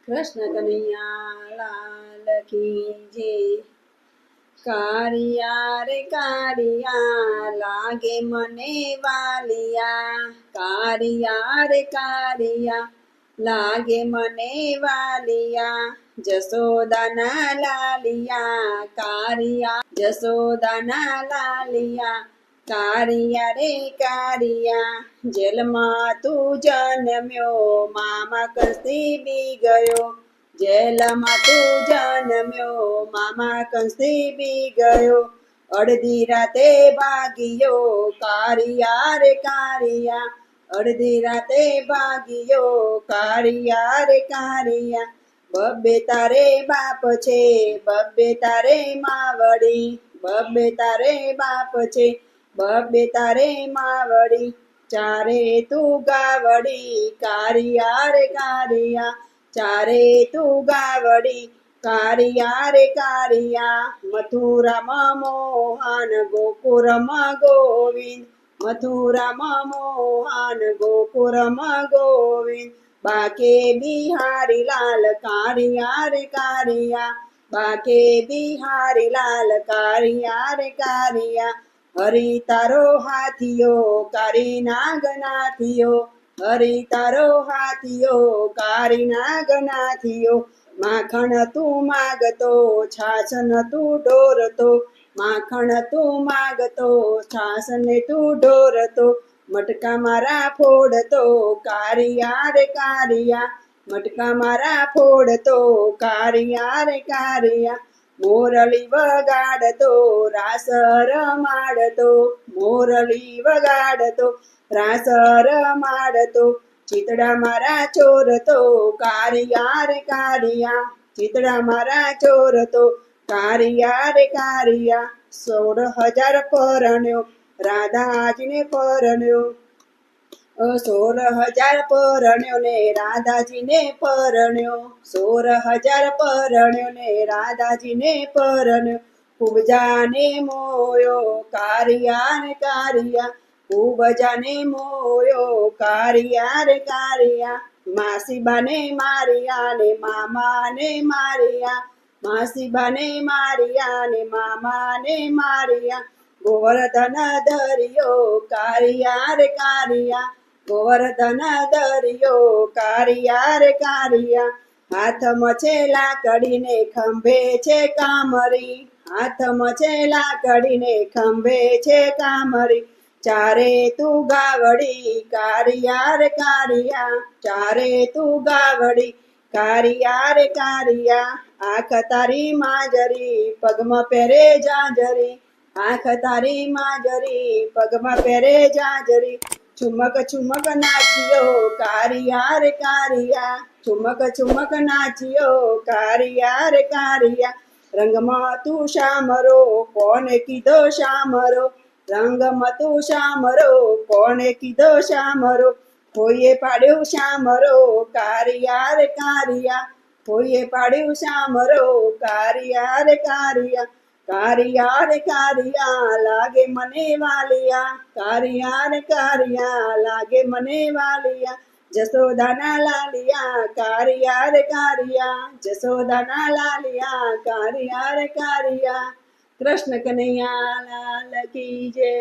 કૃષ્ણ કનૈયા લાલ કી જય। કારિયા રે કારિયા લાગે મને વાલિયા, કારિયા રે કારિયા લાગે મને વાલિયા, જશોદાના લાલિયા કારિયા, જશોદાના લાલિયા કારિયા રે કારિયા। જેલમાં તું જન્મ્યો મામા કંસથી બી ગયો, જેલમાં તું જન્મ્યો મામા કંસથી બી ગયો, અડધી રાતે ભાગ્યો કારિયા રે કારિયા, અડધી રાતે ભાગ્યો કારિયા રે કારિયા। બબ્બે તારે બાપ છે બબ્બે તારે માવડી, બબ્બે તારે બાપ છે બબ્બે તારે માવડી, ચારે તું ગાવડી કારિયા રે કારિયા, ચારે તું ગાવડી કારિયા રે કારિયા। મથુરામાં મોહન ગોકુળમાં ગોવિંદ, મથુરામાં મોહન ગોકુળમાં ગોવિંદ, બાકે બિહારી લાલ કારિયા રે કારિયા, બાકે બિહારી લાલ કારિયા રે કારિયા। હરી તારો હાથિયો કારી નાગનાથિયો, હરી તારો હાથિયો કારી નાગનાથિયો, માખણ તું માગતો છાસ ન તું ઢોરતો, માખણ તું માગતો છાસ ને તું ઢોરતો, મટકા મારા ફોડતો કારિયા રે કારિયા, મટકા મારા ફોડતો કારિયા રે કારિયા। મોરલી વગાડતો રાસ રમાડતો, મોરલી વગાડતો રાસ રમાડતો, ચિતડા મારા ચોરતો કારિયા રે કારિયા, ચિતડા મારા ચોરતો કારિયા રે કારિયા। 16,000 પરણ્યો રાધાજીને પરણ્યો, 16,000 પરણ્યો ને રાધાજીને પરણ્યો, 16,000 પરણ્યો ને રાધાજીને પરણ્યો, ખૂબ જાને મોયો કારિયા રે કારિયા, ખૂબ જાને મોયો કારિયા રે કારિયા। માસીબાને મારિયા ને મામાને મારિયા, માસીબાને મારિયા ને મામાને મારિયા, ગોવર્ધન ધર્યો કારિયા રે કારિયા, ગોવર્ધન ધર્યો કારિયા રે કારિયા। હાથમાં છે લાકડી ને ખંભે છે કામરી, હાથમાં છે લાકડી ને ખંભે છે કામરી, ચારે તું ગાવડી કારિયા રે કારિયા, ચારે તું ગાવડી કારિયા રે કારિયા। આંખ તારી માજરી પગમાં પહેરે જાજરી, આંખ તારી માજરી પગમાં પહેરે જાજરી, ચુમક ચુમક નાચ્યો કારિયા રે કારિયા, ચુમક ચુમક નાચ્યો કારિયા રે કારિયા। રંગમાં તું શામરો કોને કીધો શામરો, રંગમાં તું શામરો કોને કીધો શામરો, કોઈએ પાડ્યો શામરો કારિયા રે કારિયા, કોઈએ પાડ્યું શામરો કારિયા રે કારિયા। કારિયા રે કારિયા લાગે મને વાલિયા, કારિયા રે કારિયા લાગે મને વાલિયા, જશોદાના લાલિયા કારિયા રે કારિયા, જશોદાના લાલિયા કારિયા રે કારિયા। કૃષ્ણ કનૈયા લાલ કી જય।